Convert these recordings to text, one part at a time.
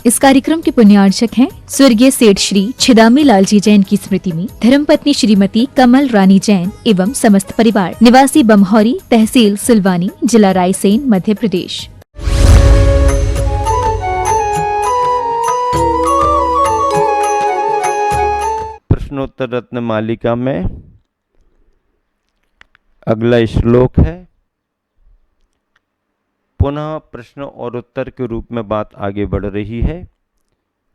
इस कार्यक्रम के पुण्यार्चक हैं स्वर्गीय सेठ श्री छिदामी लाल जी जैन की स्मृति में धर्मपत्नी श्रीमती कमल रानी जैन एवं समस्त परिवार, निवासी बमहौरी, तहसील सिलवानी, जिला रायसेन, मध्य प्रदेश। प्रश्नोत्तर रत्न मालिका में अगला श्लोक है। पुनः प्रश्न और उत्तर के रूप में बात आगे बढ़ रही है।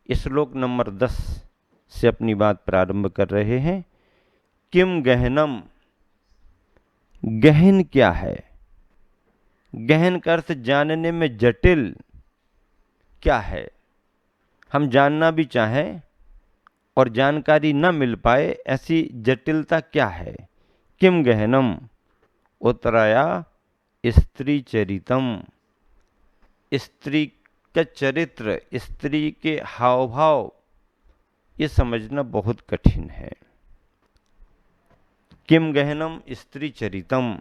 श्लोक नंबर 10 से अपनी बात प्रारंभ कर रहे हैं। किम गहनम, गहन क्या है? गहन का अर्थ जानने में जटिल क्या है। हम जानना भी चाहें और जानकारी न मिल पाए, ऐसी जटिलता क्या है? किम गहनम उत्तराया स्त्री चरितम, स्त्री का चरित्र, स्त्री के हाव भाव, ये समझना बहुत कठिन है। किम गहनम स्त्री चरितम,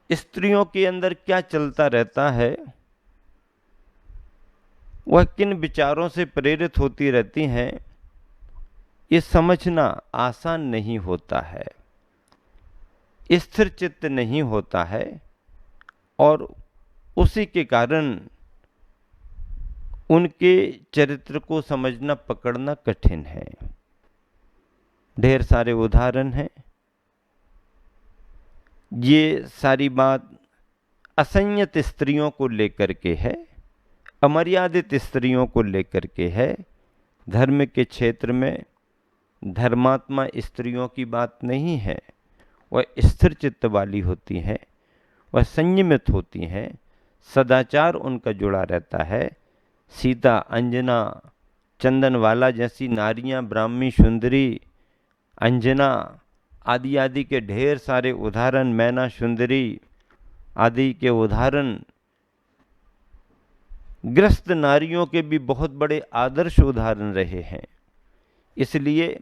स्त्रियों के अंदर क्या चलता रहता है, वह किन विचारों से प्रेरित होती रहती हैं, ये समझना आसान नहीं होता है, स्थिर चित्त नहीं होता है और उसी के कारण उनके चरित्र को समझना, पकड़ना कठिन है। ढेर सारे उदाहरण हैं। ये सारी बात असंयत स्त्रियों को लेकर के है, अमर्यादित स्त्रियों को लेकर के है। धर्म के क्षेत्र में धर्मात्मा स्त्रियों की बात नहीं है। वह स्थिर चित्त वाली होती हैं, वह संयमित होती हैं, सदाचार उनका जुड़ा रहता है। सीता, अंजना, चंदनवाला जैसी नारियां, ब्राह्मी, सुंदरी, अंजना आदि आदि के ढेर सारे उदाहरण, मैना सुंदरी आदि के उदाहरण, ग्रस्त नारियों के भी बहुत बड़े आदर्श उदाहरण रहे हैं। इसलिए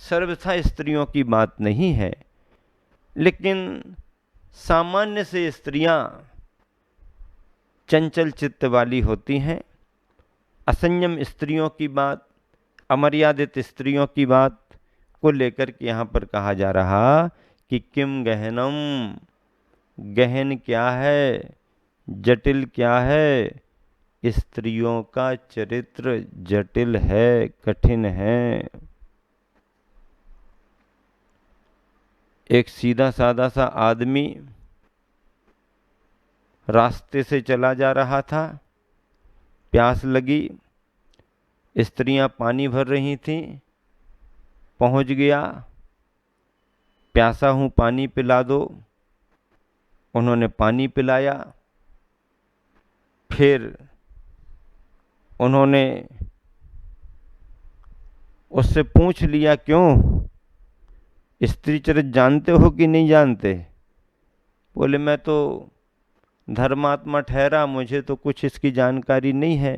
सर्वथा स्त्रियों की बात नहीं है, लेकिन सामान्य से स्त्रियां चंचल चित्त वाली होती हैं। असंयम स्त्रियों की बात, अमर्यादित स्त्रियों की बात को लेकर के यहाँ पर कहा जा रहा कि किम गहनम, गहन क्या है, जटिल क्या है? स्त्रियों का चरित्र जटिल है, कठिन है। एक सीधा साधा सा आदमी रास्ते से चला जा रहा था, प्यास लगी, स्त्रियां पानी भर रही थीं, पहुंच गया, प्यासा हूं पानी पिला दो। उन्होंने पानी पिलाया। फिर उन्होंने उससे पूछ लिया, क्यों, स्त्री चरित्र जानते हो कि नहीं जानते? बोले, मैं तो धर्मात्मा ठहरा, मुझे तो कुछ इसकी जानकारी नहीं है,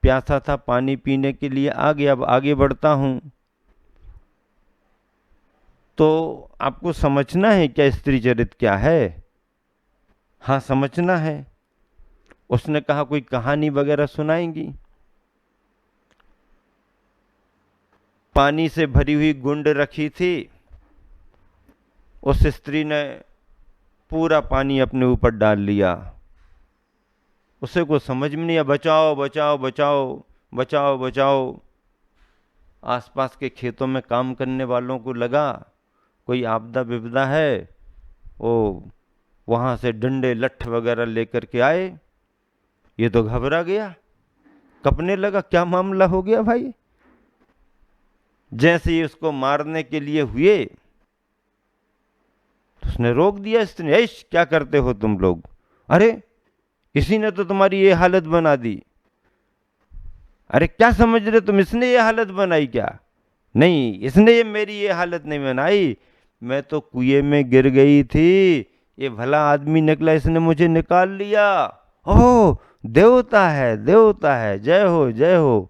प्यासा था, पानी पीने के लिए आ गया, अब आगे बढ़ता हूं। तो आपको समझना है क्या स्त्री चरित्र क्या है? हाँ, समझना है। उसने कहा, कोई कहानी वगैरह सुनाएंगी? पानी से भरी हुई गुंड रखी थी, उस स्त्री ने पूरा पानी अपने ऊपर डाल लिया। उसे को समझ में नहीं आया, बचाओ बचाओ बचाओ बचाओ बचाओ। आसपास के खेतों में काम करने वालों को लगा कोई आपदा विपदा है, वो वहाँ से डंडे लठ वगैरह लेकर के आए। ये तो घबरा गया, कपने लगा, क्या मामला हो गया भाई? जैसे ही उसको मारने के लिए हुए तो उसने रोक दिया स्त्री ने, क्या करते हो तुम लोग? अरे, इसी ने तो तुम्हारी ये हालत बना दी। अरे क्या समझ रहे तुम, इसने ये हालत बनाई क्या? नहीं, इसने ये मेरी ये हालत नहीं बनाई, मैं तो कुएं में गिर गई थी, ये भला आदमी निकला, इसने मुझे निकाल लिया। ओह, देवता है, देवता है, जय हो जय हो,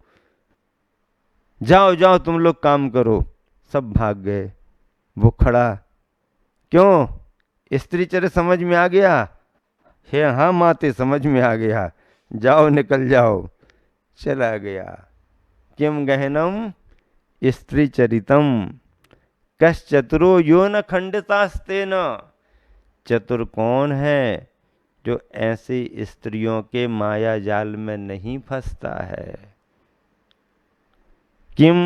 जाओ जाओ तुम लोग काम करो। सब भाग गए। वो खड़ा, क्यों, स्त्री चरित्र समझ में आ गया? हे हाँ माते, समझ में आ गया। जाओ निकल जाओ, चला गया। किम गहनम स्त्री चरितम कश चतुरो यो न खंडितास्तेन। चतुर कौन है जो ऐसी स्त्रियों के माया जाल में नहीं फंसता है। किम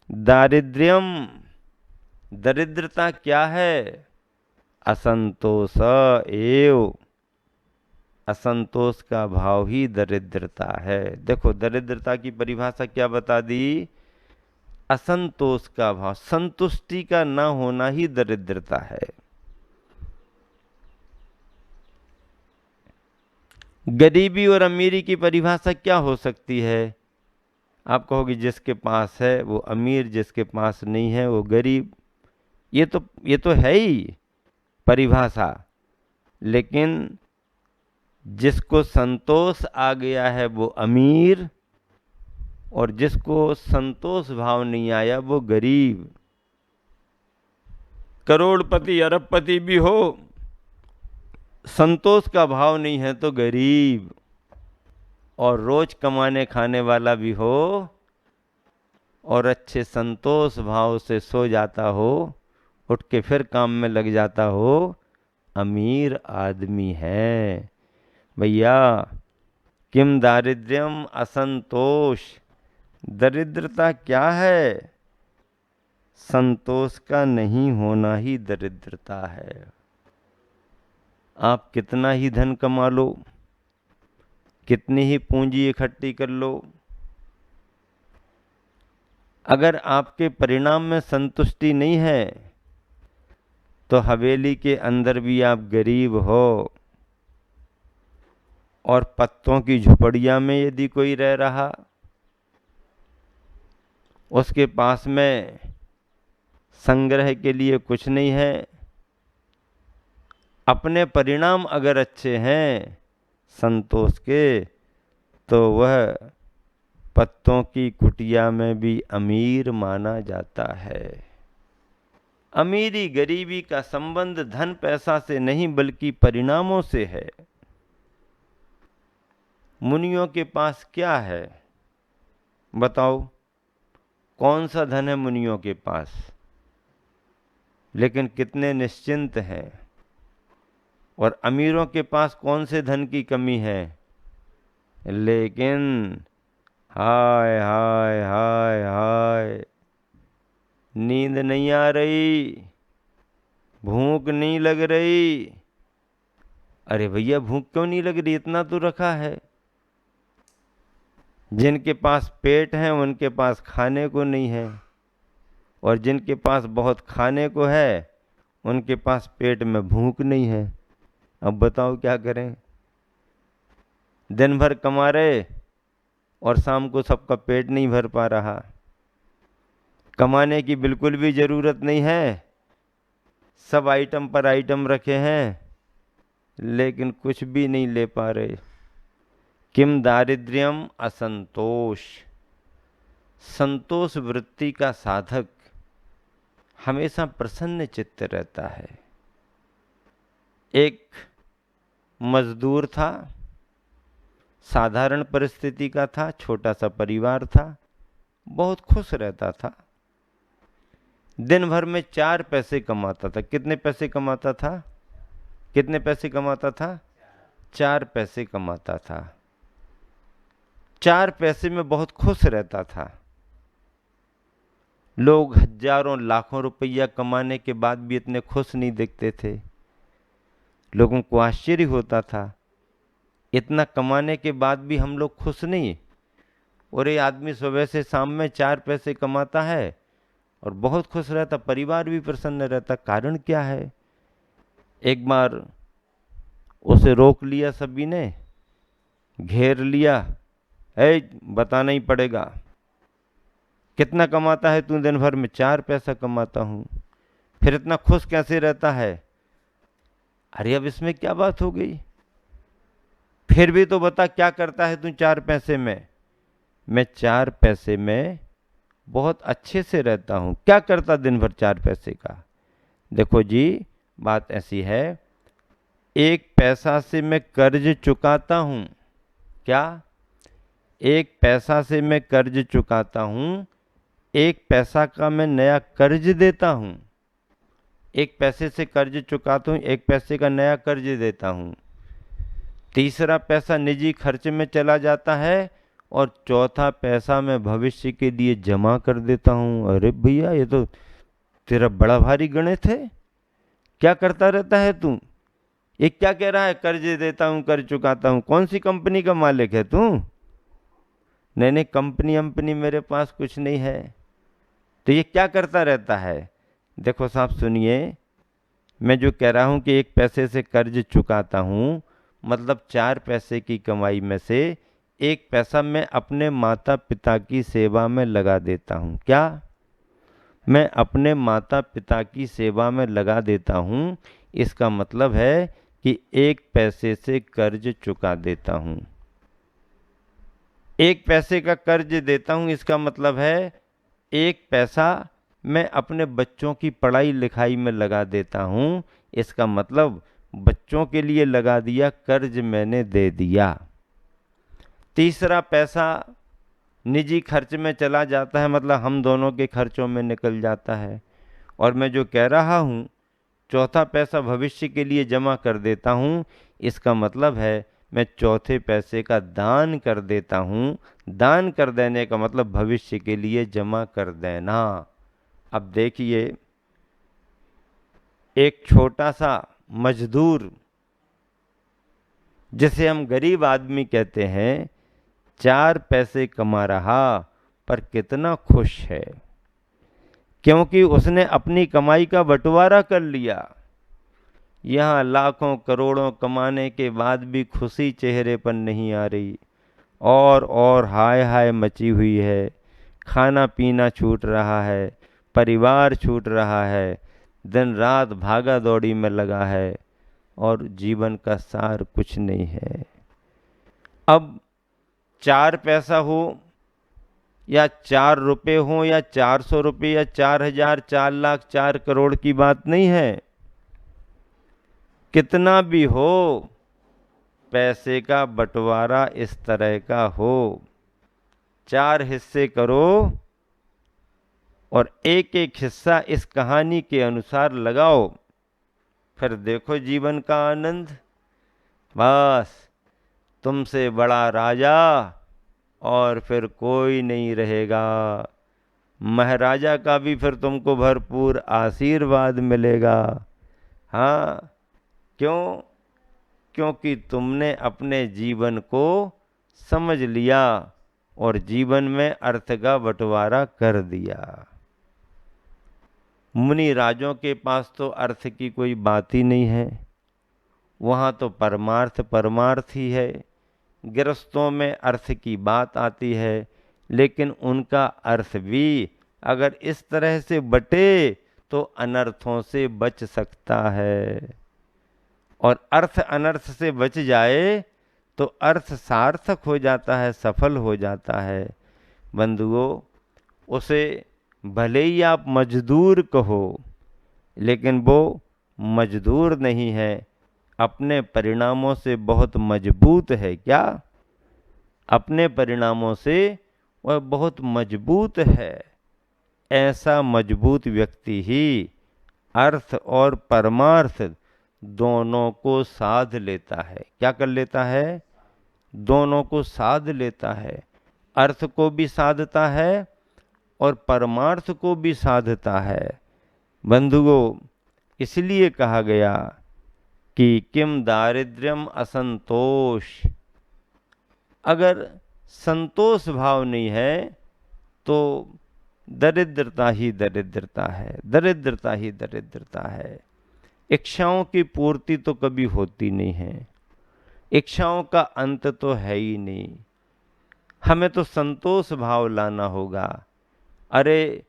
दारिद्र्यम, दरिद्रता क्या है? असंतोष एव, असंतोष का भाव ही दरिद्रता है। देखो दरिद्रता की परिभाषा क्या बता दी? असंतोष का भाव, संतुष्टि का ना होना ही दरिद्रता है। गरीबी और अमीरी की परिभाषा क्या हो सकती है? आप कहोगे जिसके पास है वो अमीर, जिसके पास नहीं है वो गरीब। ये तो है ही परिभाषा, लेकिन जिसको संतोष आ गया है वो अमीर, और जिसको संतोष भाव नहीं आया वो गरीब। करोड़पति अरबपति भी हो, संतोष का भाव नहीं है तो गरीब। और रोज कमाने खाने वाला भी हो और अच्छे संतोष भाव से सो जाता हो, उठ के फिर काम में लग जाता हो, अमीर आदमी है। भैया किम दारिद्र्यम असंतोष, दरिद्रता क्या है? संतोष का नहीं होना ही दरिद्रता है। आप कितना ही धन कमा लो, कितनी ही पूंजी इकट्ठी कर लो, अगर आपके परिणाम में संतुष्टि नहीं है तो हवेली के अंदर भी आप गरीब हो। और पत्तों की झुपड़ियां में यदि कोई रह रहा, उसके पास में संग्रह के लिए कुछ नहीं है, अपने परिणाम अगर अच्छे हैं संतोष के, तो वह पत्तों की कुटिया में भी अमीर माना जाता है। अमीरी गरीबी का संबंध धन पैसा से नहीं बल्कि परिणामों से है। मुनियों के पास क्या है बताओ? कौन सा धन है मुनियों के पास? लेकिन कितने निश्चिंत हैं। और अमीरों के पास कौन से धन की कमी है? लेकिन हाय हाय हाय हाय, नींद नहीं आ रही, भूख नहीं लग रही। अरे भैया भूख क्यों नहीं लग रही? इतना तो रखा है। जिनके पास पेट है उनके पास खाने को नहीं है, और जिनके पास बहुत खाने को है उनके पास पेट में भूख नहीं है। अब बताओ क्या करें? दिन भर कमा रहे और शाम को सबका पेट नहीं भर पा रहा। कमाने की बिल्कुल भी जरूरत नहीं है, सब आइटम पर आइटम रखे हैं, लेकिन कुछ भी नहीं ले पा रहे। किम दारिद्र्यम असंतोष, संतोष वृत्ति का साधक हमेशा प्रसन्न चित्त रहता है। एक मजदूर था, साधारण परिस्थिति का था, छोटा सा परिवार था, बहुत खुश रहता था। दिन भर में 4 पैसे कमाता था। कितने पैसे कमाता था? कितने पैसे कमाता था? 4 पैसे कमाता था। 4 पैसे में बहुत खुश रहता था। लोग हजारों लाखों रुपया कमाने के बाद भी इतने खुश नहीं दिखते थे। लोगों को आश्चर्य होता था, इतना कमाने के बाद भी हम लोग खुश नहीं। और ये आदमी सुबह से शाम में 4 पैसे कमाता है और बहुत खुश रहता, परिवार भी प्रसन्न रहता। कारण क्या है? एक बार उसे रोक लिया सभी ने, घेर लिया, बताना ही पड़ेगा, कितना कमाता है तू? दिन भर में 4 पैसा कमाता हूं, फिर इतना खुश कैसे रहता है? अरे अब इसमें क्या बात हो गई? फिर भी तो बता क्या करता है तू 4 पैसे में? मैं 4 पैसे में बहुत अच्छे से रहता हूं। क्या करता दिन भर 4 पैसे का? देखो जी, बात ऐसी है, 1 पैसा से मैं कर्ज चुकाता हूं, क्या? 1 पैसा से मैं कर्ज चुकाता हूँ, 1 पैसा का मैं नया कर्ज देता हूँ। 1 पैसे से कर्ज चुकाता हूँ, 1 पैसे का नया कर्ज देता हूँ। तीसरा पैसा निजी खर्च में चला जाता है और चौथा पैसा मैं भविष्य के लिए जमा कर देता हूँ। अरे भैया, ये तो तेरा बड़ा भारी गणित है। क्या करता रहता है तू? ये क्या कह रहा है? कर्ज देता हूँ, कर्ज चुकाता हूँ। कौन सी कंपनी का मालिक है तू? नहीं नहीं, कंपनी मेरे पास कुछ नहीं है। तो ये क्या करता रहता है? देखो साहब सुनिए, मैं जो कह रहा हूं कि 1 पैसे से कर्ज चुकाता हूं, मतलब 4 पैसे की कमाई में से 1 पैसा मैं अपने माता पिता की सेवा में लगा देता हूं। क्या? मैं अपने माता पिता की सेवा में लगा देता हूं। इसका मतलब है कि 1 पैसे से कर्ज चुका देता हूं। 1 पैसे का कर्ज देता हूं, इसका मतलब है 1 पैसा मैं अपने बच्चों की पढ़ाई लिखाई में लगा देता हूँ। इसका मतलब बच्चों के लिए लगा दिया, कर्ज मैंने दे दिया। तीसरा पैसा निजी खर्च में चला जाता है, मतलब हम दोनों के खर्चों में निकल जाता है। और मैं जो कह रहा हूँ, चौथा पैसा भविष्य के लिए जमा कर देता हूँ। इसका मतलब है मैं चौथे पैसे का दान कर देता हूँ। दान कर देने का मतलब भविष्य के लिए जमा कर देना। अब देखिए, एक छोटा सा मजदूर, जिसे हम गरीब आदमी कहते हैं, 4 पैसे कमा रहा पर कितना खुश है, क्योंकि उसने अपनी कमाई का बंटवारा कर लिया। यहाँ लाखों करोड़ों कमाने के बाद भी खुशी चेहरे पर नहीं आ रही, और हाय हाय मची हुई है। खाना पीना छूट रहा है, परिवार छूट रहा है, दिन रात भागा दौड़ी में लगा है और जीवन का सार कुछ नहीं है। अब 4 पैसा हो या 4 रुपए हो या 400 रुपये या 4,000, 4 लाख, 4 करोड़ की बात नहीं है। कितना भी हो, पैसे का बंटवारा इस तरह का हो, 4 हिस्से करो और एक एक हिस्सा इस कहानी के अनुसार लगाओ, फिर देखो जीवन का आनंद। बस तुमसे बड़ा राजा और फिर कोई नहीं रहेगा। महाराजा का भी फिर तुमको भरपूर आशीर्वाद मिलेगा। हाँ, क्यों? क्योंकि तुमने अपने जीवन को समझ लिया और जीवन में अर्थ का बंटवारा कर दिया। मुनि राजों के पास तो अर्थ की कोई बात ही नहीं है, वहाँ तो परमार्थ परमार्थ ही है। गृहस्थों में अर्थ की बात आती है, लेकिन उनका अर्थ भी अगर इस तरह से बटे तो अनर्थों से बच सकता है। और अर्थ अनर्थ से बच जाए तो अर्थ सार्थक हो जाता है, सफल हो जाता है। बंधुओं, उसे भले ही आप मजदूर कहो, लेकिन वो मजदूर नहीं है, अपने परिणामों से बहुत मजबूत है। क्या? अपने परिणामों से वह बहुत मजबूत है। ऐसा मजबूत व्यक्ति ही अर्थ और परमार्थ दोनों को साध लेता है। क्या कर लेता है? दोनों को साध लेता है। अर्थ को भी साधता है और परमार्थ को भी साधता है। बंधुओं, इसलिए कहा गया कि किम दारिद्र्यम असंतोष। अगर संतोष भाव नहीं है तो दरिद्रता ही दरिद्रता है, दरिद्रता ही दरिद्रता है। इच्छाओं की पूर्ति तो कभी होती नहीं है, इच्छाओं का अंत तो है ही नहीं। हमें तो संतोष भाव लाना होगा। अरे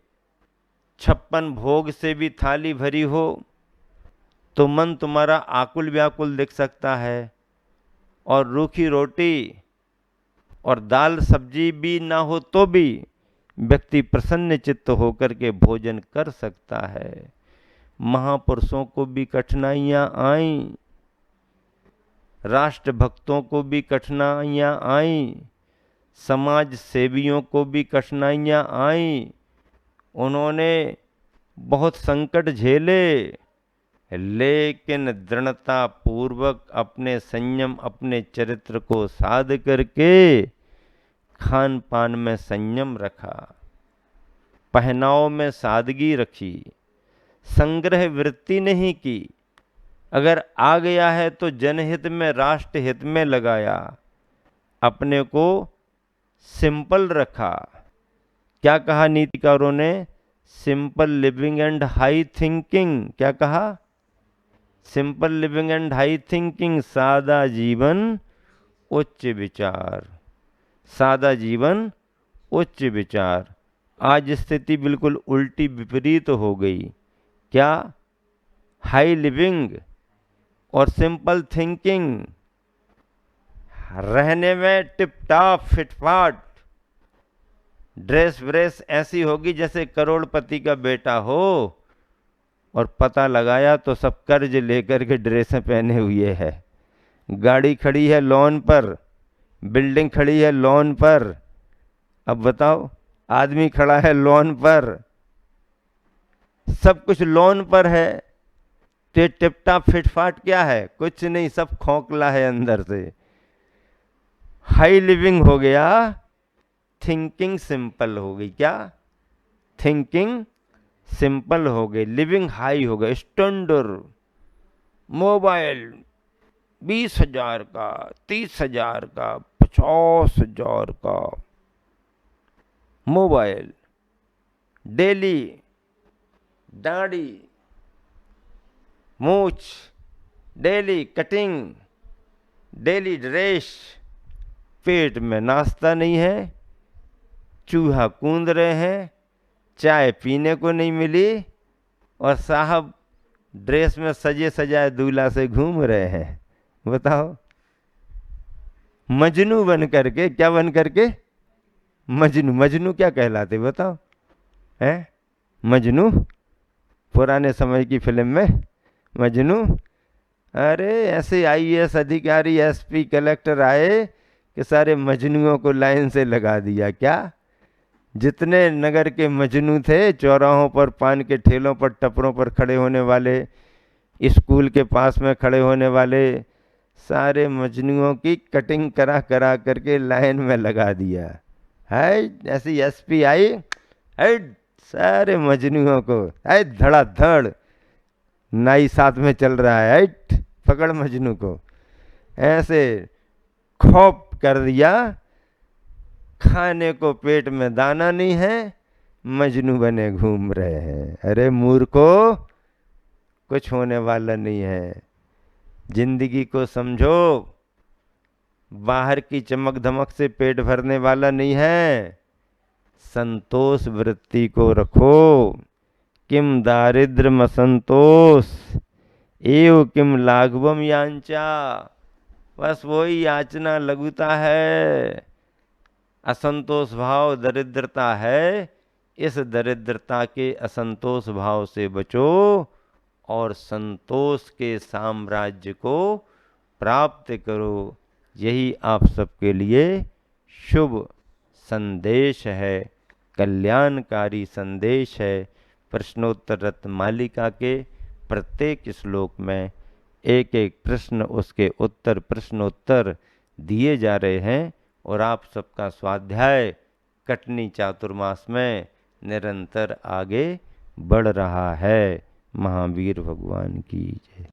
56 भोग से भी थाली भरी हो तो मन तुम्हारा आकुल व्याकुल दिख सकता है, और रूखी रोटी और दाल सब्जी भी ना हो तो भी व्यक्ति प्रसन्न चित्त होकर के भोजन कर सकता है। महापुरुषों को भी कठिनाइयां आईं, राष्ट्रभक्तों को भी कठिनाइयाँ आईं, समाज सेवियों को भी कठिनाइयाँ आईं, उन्होंने बहुत संकट झेले, लेकिन दृढ़ता पूर्वक अपने संयम, अपने चरित्र को साध करके खान पान में संयम रखा, पहनाव में सादगी रखी, संग्रह वृत्ति नहीं की, अगर आ गया है तो जनहित में, राष्ट्र हित में लगाया, अपने को सिंपल रखा। क्या कहा नीतिकारों ने? Simple living and high thinking. क्या कहा? Simple living and high thinking, सादा जीवन उच्च विचार, सादा जीवन उच्च विचार। आज स्थिति बिल्कुल उल्टी विपरीत हो गई। क्या? हाई लिविंग और सिंपल थिंकिंग, रहने में टिप टॉप फिटफाट, ड्रेस व्रेस ऐसी होगी जैसे करोड़पति का बेटा हो, और पता लगाया तो सब कर्ज लेकर के ड्रेसें पहने हुए है, गाड़ी खड़ी है लोन पर, बिल्डिंग खड़ी है लोन पर। अब बताओ, आदमी खड़ा है लोन पर, सब कुछ लोन पर है, तो टिपटा फिटफाट क्या है? कुछ नहीं, सब खोखला है अंदर से। हाई लिविंग हो गया, थिंकिंग सिंपल हो गई। क्या? थिंकिंग सिंपल हो गई, लिविंग हाई हो गई। स्टैंडर्ड मोबाइल 20,000 का, 30,000 का, 50,000 का मोबाइल, डेली दाढ़ी मूछ, डेली कटिंग, डेली ड्रेस, पेट में नाश्ता नहीं है, चूहा कूद रहे हैं, चाय पीने को नहीं मिली, और साहब ड्रेस में सजे सजाए दूल्हा से घूम रहे हैं। बताओ, मजनू बन करके। क्या बन करके? मजनू। मजनू क्या कहलाते बताओ? है मजनू, पुराने समय की फिल्म में मजनू। अरे ऐसे आईएएस अधिकारी, एसपी, कलेक्टर आए कि सारे मजनुओं को लाइन से लगा दिया। क्या? जितने नगर के मजनू थे, चौराहों पर, पान के ठेलों पर, टपरों पर खड़े होने वाले, स्कूल के पास में खड़े होने वाले, सारे मजनुओं की कटिंग करा करा करके लाइन में लगा दिया है। ऐसी एसपी आई, है सारे मजनुओं को है धड़ाधड़, नाई साथ में चल रहा है, पकड़ मजनू को, ऐसे खौफ कर दिया। खाने को पेट में दाना नहीं है, मजनू बने घूम रहे हैं। अरे मूर्खो, कुछ होने वाला नहीं है, जिंदगी को समझो। बाहर की चमक धमक से पेट भरने वाला नहीं है, संतोष वृत्ति को रखो। किम दारिद्र्यम असंतोष एव किम लाघवम यांचा। बस वही याचना लघुता है, असंतोष भाव दरिद्रता है। इस दरिद्रता के, असंतोष भाव से बचो और संतोष के साम्राज्य को प्राप्त करो। यही आप सबके लिए शुभ संदेश है, कल्याणकारी संदेश है। प्रश्नोत्तर रत्न मालिका के प्रत्येक श्लोक में एक एक प्रश्न, उसके उत्तर, प्रश्नोत्तर दिए जा रहे हैं, और आप सबका स्वाध्याय कटनी चातुर्मास में निरंतर आगे बढ़ रहा है। महावीर भगवान की जय।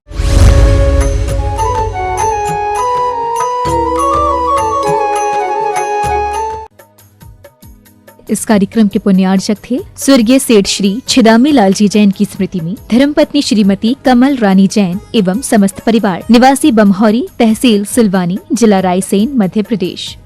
इस कार्यक्रम के पुण्यार्चक थे स्वर्गीय सेठ श्री छिदामी लालजी जैन की स्मृति में धर्मपत्नी श्रीमती कमल रानी जैन एवं समस्त परिवार, निवासी बमहौरी, तहसील सिलवानी, जिला रायसेन, मध्य प्रदेश।